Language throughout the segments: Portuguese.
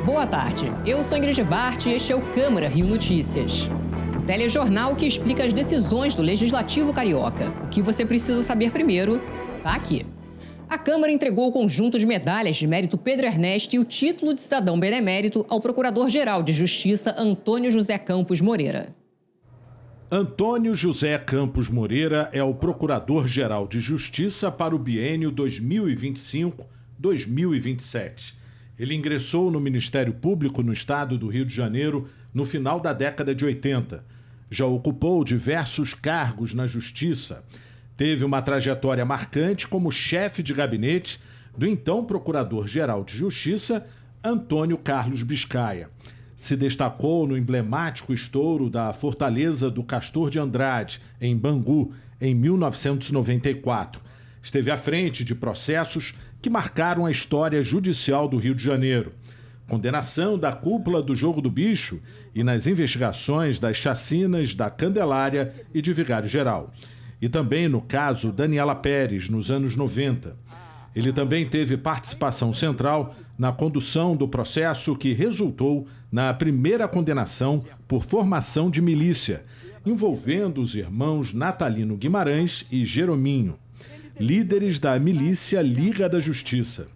Boa tarde, eu sou Ingrid Bart e este é o Câmara Rio Notícias. O telejornal que explica as decisões do Legislativo Carioca. O que você precisa saber primeiro, tá aqui. A Câmara entregou o conjunto de medalhas de mérito Pedro Ernesto e o título de cidadão benemérito ao Procurador-Geral de Justiça Antônio José Campos Moreira. Antônio José Campos Moreira é o Procurador-Geral de Justiça para o biênio 2025-2027. Ele ingressou no Ministério Público no estado do Rio de Janeiro no final da década de 80. Já ocupou diversos cargos na Justiça. Teve uma trajetória marcante como chefe de gabinete do então Procurador-Geral de Justiça, Antônio Carlos Biscaia. Se destacou no emblemático estouro da Fortaleza do Castor de Andrade, em Bangu, em 1994. Esteve à frente de processos que marcaram a história judicial do Rio de Janeiro. Condenação da cúpula do Jogo do Bicho e nas investigações das chacinas da Candelária e de Vigário Geral. E também no caso Daniela Pérez, nos anos 90. Ele também teve participação central na condução do processo que resultou na primeira condenação por formação de milícia, envolvendo os irmãos Natalino Guimarães e Jerominho, líderes da milícia Liga da Justiça.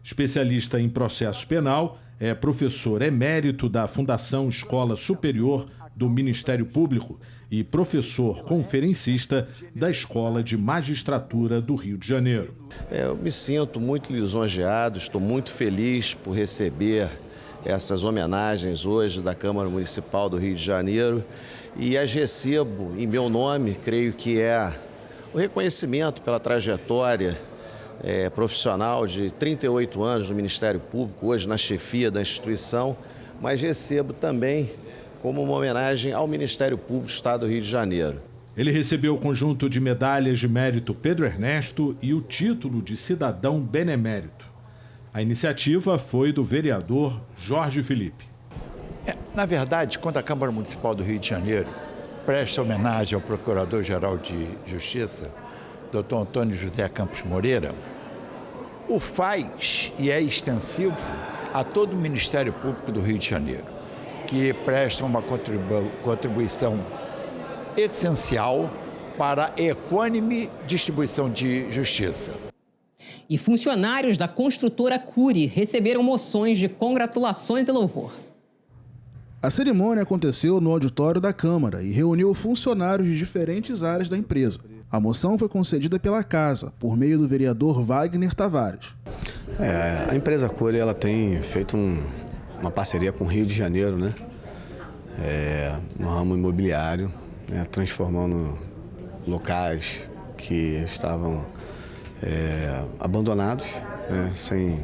Especialista em processo penal, é professor emérito da Fundação Escola Superior do Ministério Público e professor conferencista da Escola de Magistratura do Rio de Janeiro. Eu me sinto muito lisonjeado, estou muito feliz por receber essas homenagens hoje da Câmara Municipal do Rio de Janeiro e as recebo em meu nome, creio que é o reconhecimento pela trajetória profissional de 38 anos no Ministério Público, hoje na chefia da instituição, mas recebo também como uma homenagem ao Ministério Público do Estado do Rio de Janeiro. Ele recebeu o conjunto de medalhas de mérito Pedro Ernesto e o título de cidadão benemérito. A iniciativa foi do vereador Jorge Felipe. Na verdade, quando a Câmara Municipal do Rio de Janeiro presta homenagem ao Procurador-Geral de Justiça, Dr. Antônio José Campos Moreira, o faz e é extensivo a todo o Ministério Público do Rio de Janeiro, que presta uma contribuição essencial para a equânime distribuição de justiça. E funcionários da construtora Cury receberam moções de congratulações e louvor. A cerimônia aconteceu no auditório da Câmara e reuniu funcionários de diferentes áreas da empresa. A moção foi concedida pela Casa, por meio do vereador Wagner Tavares. A empresa Cury ela tem feito uma parceria com o Rio de Janeiro, né? No ramo imobiliário, né? Transformando locais que estavam abandonados, né? Sem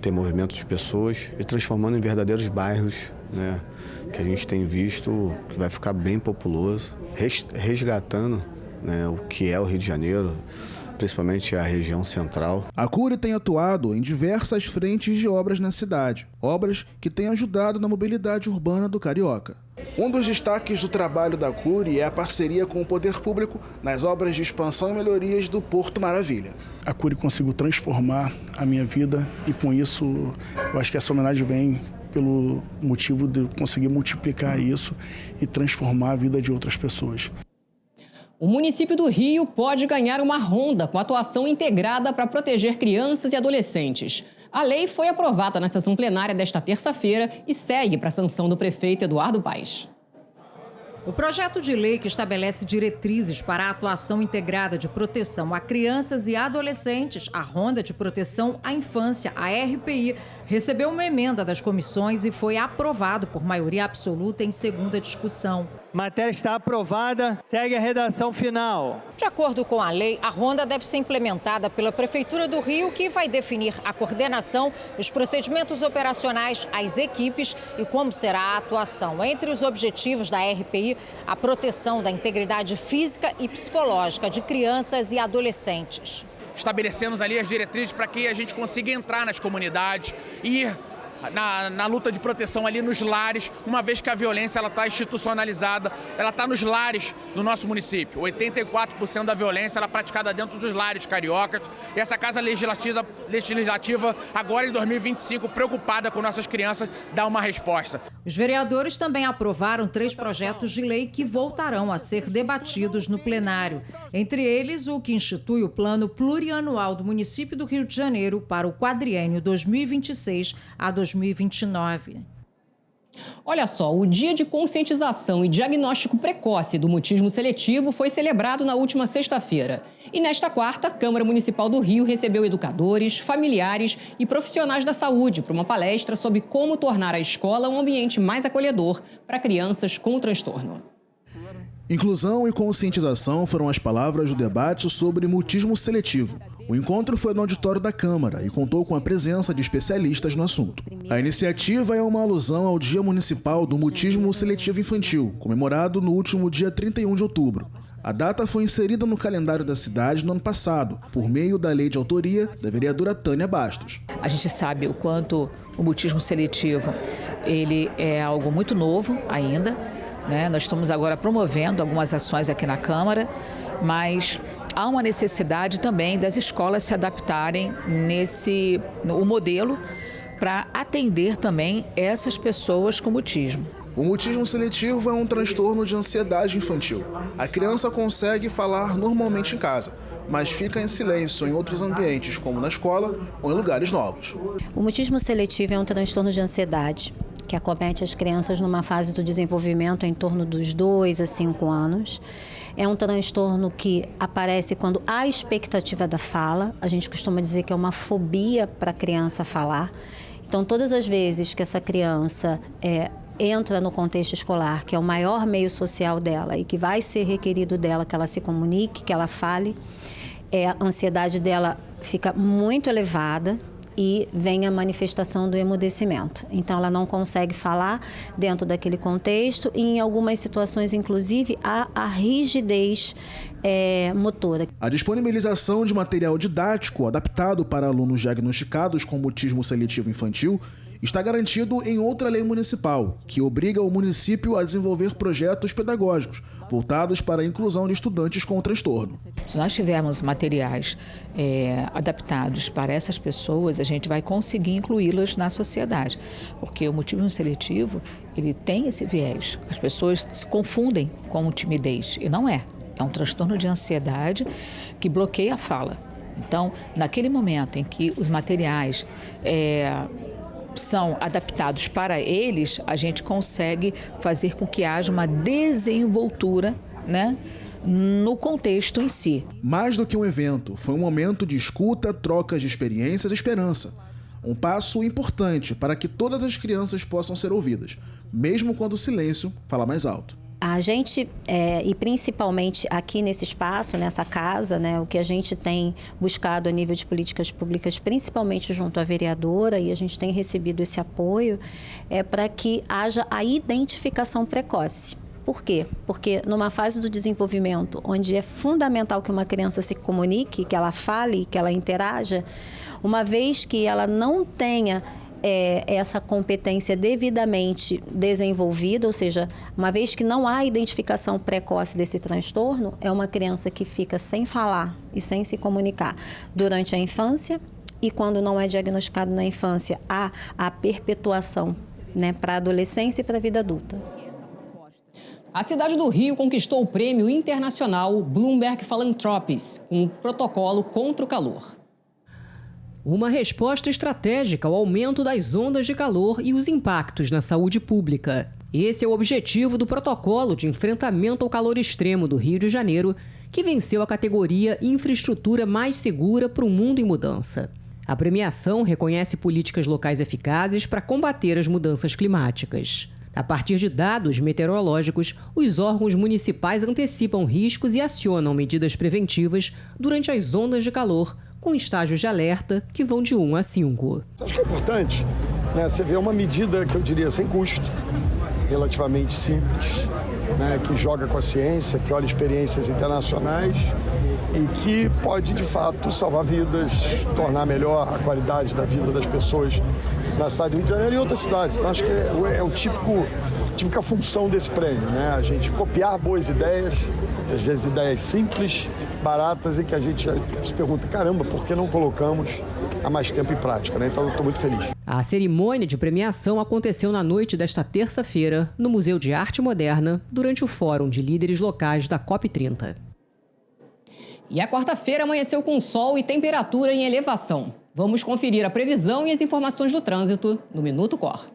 ter movimento de pessoas e transformando em verdadeiros bairros, né? Que a gente tem visto que vai ficar bem populoso, resgatando, né? O que é o Rio de Janeiro, principalmente a região central. A Cury tem atuado em diversas frentes de obras na cidade, obras que têm ajudado na mobilidade urbana do Carioca. Um dos destaques do trabalho da Cury é a parceria com o poder público nas obras de expansão e melhorias do Porto Maravilha. A Cury conseguiu transformar a minha vida e com isso eu acho que essa homenagem vem pelo motivo de conseguir multiplicar isso e transformar a vida de outras pessoas. O município do Rio pode ganhar uma ronda com atuação integrada para proteger crianças e adolescentes. A lei foi aprovada na sessão plenária desta terça-feira e segue para a sanção do prefeito Eduardo Paes. O projeto de lei que estabelece diretrizes para a atuação integrada de proteção a crianças e adolescentes, a Ronda de Proteção à Infância, a RPI, recebeu uma emenda das comissões e foi aprovado por maioria absoluta em segunda discussão. A matéria está aprovada, segue a redação final. De acordo com a lei, a Ronda deve ser implementada pela Prefeitura do Rio, que vai definir a coordenação, os procedimentos operacionais, as equipes e como será a atuação. Entre os objetivos da RPI, a proteção da integridade física e psicológica de crianças e adolescentes. Estabelecemos ali as diretrizes para que a gente consiga entrar nas comunidades, ir na luta de proteção ali nos lares, uma vez que a violência ela está institucionalizada, ela está nos lares do nosso município. 84% da violência ela é praticada dentro dos lares cariocas. E essa Casa Legislativa, agora em 2025, preocupada com nossas crianças, dá uma resposta. Os vereadores também aprovaram 3 projetos de lei que voltarão a ser debatidos no plenário. Entre eles, o que institui o Plano Plurianual do município do Rio de Janeiro para o quadriênio 2026 a 2029. Olha só, o Dia de Conscientização e Diagnóstico Precoce do Mutismo Seletivo foi celebrado na última sexta-feira. E nesta quarta, a Câmara Municipal do Rio recebeu educadores, familiares e profissionais da saúde para uma palestra sobre como tornar a escola um ambiente mais acolhedor para crianças com o transtorno. Inclusão e conscientização foram as palavras do debate sobre mutismo seletivo. O encontro foi no auditório da Câmara e contou com a presença de especialistas no assunto. A iniciativa é uma alusão ao Dia Municipal do Mutismo Seletivo Infantil, comemorado no último dia 31 de outubro. A data foi inserida no calendário da cidade no ano passado, por meio da lei de autoria da vereadora Tânia Bastos. A gente sabe o quanto o mutismo seletivo ele é algo muito novo ainda, né? Nós estamos agora promovendo algumas ações aqui na Câmara, mas há uma necessidade também das escolas se adaptarem o modelo para atender também essas pessoas com mutismo. O mutismo seletivo é um transtorno de ansiedade infantil. A criança consegue falar normalmente em casa, mas fica em silêncio em outros ambientes, como na escola ou em lugares novos. O mutismo seletivo é um transtorno de ansiedade que acomete as crianças numa fase do desenvolvimento em torno dos 2 a 5 anos. É um transtorno que aparece quando há expectativa da fala. A gente costuma dizer que é uma fobia para a criança falar. Então, todas as vezes que essa criança entra no contexto escolar, que é o maior meio social dela e que vai ser requerido dela que ela se comunique, que ela fale, a ansiedade dela fica muito elevada e vem a manifestação do emudecimento. Então, ela não consegue falar dentro daquele contexto e, em algumas situações, inclusive, há a rigidez motora. A disponibilização de material didático adaptado para alunos diagnosticados com mutismo seletivo infantil está garantido em outra lei municipal, que obriga o município a desenvolver projetos pedagógicos voltados para a inclusão de estudantes com o transtorno. Se nós tivermos materiais adaptados para essas pessoas, a gente vai conseguir incluí-las na sociedade, porque o mutismo seletivo ele tem esse viés. As pessoas se confundem com timidez e não é. É um transtorno de ansiedade que bloqueia a fala. Então, naquele momento em que os materiais são adaptados para eles, a gente consegue fazer com que haja uma desenvoltura, né, no contexto em si. Mais do que um evento, foi um momento de escuta, trocas de experiências e esperança. Um passo importante para que todas as crianças possam ser ouvidas, mesmo quando o silêncio fala mais alto. A gente, e principalmente aqui nesse espaço, nessa casa, né, o que a gente tem buscado a nível de políticas públicas, principalmente junto à vereadora, e a gente tem recebido esse apoio, é para que haja a identificação precoce. Por quê? Porque numa fase do desenvolvimento, onde é fundamental que uma criança se comunique, que ela fale, que ela interaja, uma vez que ela não tenha essa competência devidamente desenvolvida, ou seja, uma vez que não há identificação precoce desse transtorno, é uma criança que fica sem falar e sem se comunicar durante a infância, e quando não é diagnosticado na infância, há a perpetuação, né, para a adolescência e para a vida adulta. A cidade do Rio conquistou o prêmio internacional Bloomberg Philanthropies, com o protocolo contra o calor. Uma resposta estratégica ao aumento das ondas de calor e os impactos na saúde pública. Esse é o objetivo do Protocolo de Enfrentamento ao Calor Extremo do Rio de Janeiro, que venceu a categoria Infraestrutura Mais Segura para um Mundo em Mudança. A premiação reconhece políticas locais eficazes para combater as mudanças climáticas. A partir de dados meteorológicos, os órgãos municipais antecipam riscos e acionam medidas preventivas durante as ondas de calor, com estágios de alerta que vão de 1 a 5. Acho que é importante, né, você ver uma medida que eu diria sem custo, relativamente simples, né, que joga com a ciência, que olha experiências internacionais e que pode, de fato, salvar vidas, tornar melhor a qualidade da vida das pessoas na cidade do Rio de Janeiro e em outras cidades. Então acho que é o típica função desse prêmio, né? A gente copiar boas ideias, às vezes ideias simples, baratas e que a gente se pergunta, caramba, por que não colocamos há mais tempo em prática, né? Então eu estou muito feliz. A cerimônia de premiação aconteceu na noite desta terça-feira no Museu de Arte Moderna, durante o Fórum de Líderes Locais da COP30. E a quarta-feira amanheceu com sol e temperatura em elevação. Vamos conferir a previsão e as informações do trânsito no Minuto Cor.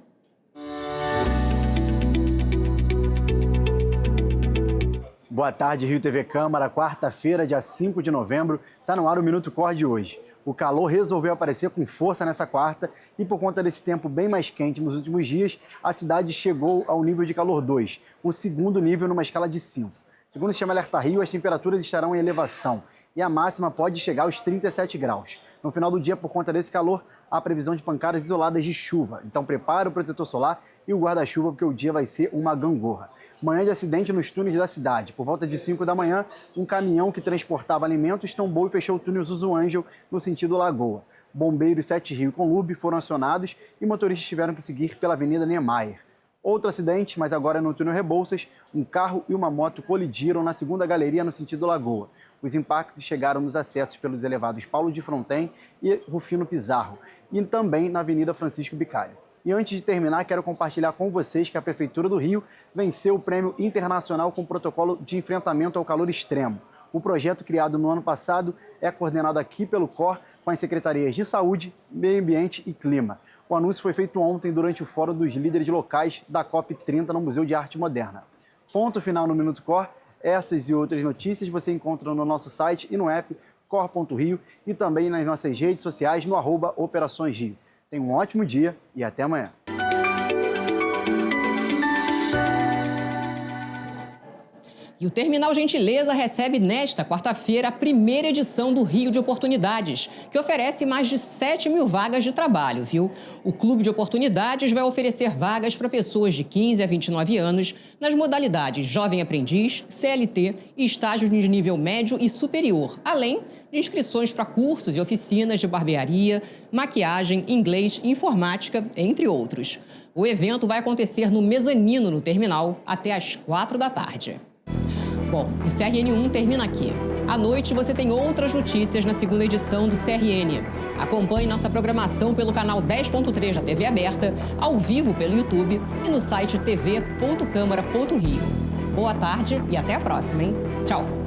Boa tarde, Rio TV Câmara. Quarta-feira, dia 5 de novembro, está no ar o Minuto Cor de hoje. O calor resolveu aparecer com força nessa quarta e por conta desse tempo bem mais quente nos últimos dias, a cidade chegou ao nível de calor 2, o segundo nível numa escala de 5. Segundo o Sistema Alerta Rio, as temperaturas estarão em elevação e a máxima pode chegar aos 37 graus. No final do dia, por conta desse calor, há previsão de pancadas isoladas de chuva. Então prepara o protetor solar e o guarda-chuva, porque o dia vai ser uma gangorra. Manhã de acidente nos túneis da cidade. Por volta de 5 da manhã, um caminhão que transportava alimentos tombou e fechou o túnel Zuzu Ângel no sentido Lagoa. Bombeiros 7 Rio e Conlube foram acionados e motoristas tiveram que seguir pela Avenida Niemeyer. Outro acidente, mas agora no túnel Rebouças, um carro e uma moto colidiram na segunda galeria no sentido Lagoa. Os impactos chegaram nos acessos pelos elevados Paulo de Fronten e Rufino Pizarro, e também na Avenida Francisco Bicalho. E antes de terminar, quero compartilhar com vocês que a Prefeitura do Rio venceu o Prêmio Internacional com Protocolo de Enfrentamento ao Calor Extremo. O projeto, criado no ano passado, é coordenado aqui pelo COR com as Secretarias de Saúde, Meio Ambiente e Clima. O anúncio foi feito ontem durante o Fórum dos Líderes Locais da COP30 no Museu de Arte Moderna. Ponto final no Minuto COR. Essas e outras notícias você encontra no nosso site e no app cor.rio e também nas nossas redes sociais no @OperaçõesRio. Tenha um ótimo dia e até amanhã. E o Terminal Gentileza recebe nesta quarta-feira a primeira edição do Rio de Oportunidades, que oferece mais de 7 mil vagas de trabalho, viu? O Clube de Oportunidades vai oferecer vagas para pessoas de 15 a 29 anos nas modalidades Jovem Aprendiz, CLT e estágios de nível médio e superior, além de inscrições para cursos e oficinas de barbearia, maquiagem, inglês, informática, entre outros. O evento vai acontecer no mezanino no terminal até às 4 da tarde. Bom, o CRN1 termina aqui. À noite você tem outras notícias na segunda edição do CRN. Acompanhe nossa programação pelo canal 10.3 da TV aberta, ao vivo pelo YouTube e no site tv.câmara.rio. Boa tarde e até a próxima, hein? Tchau!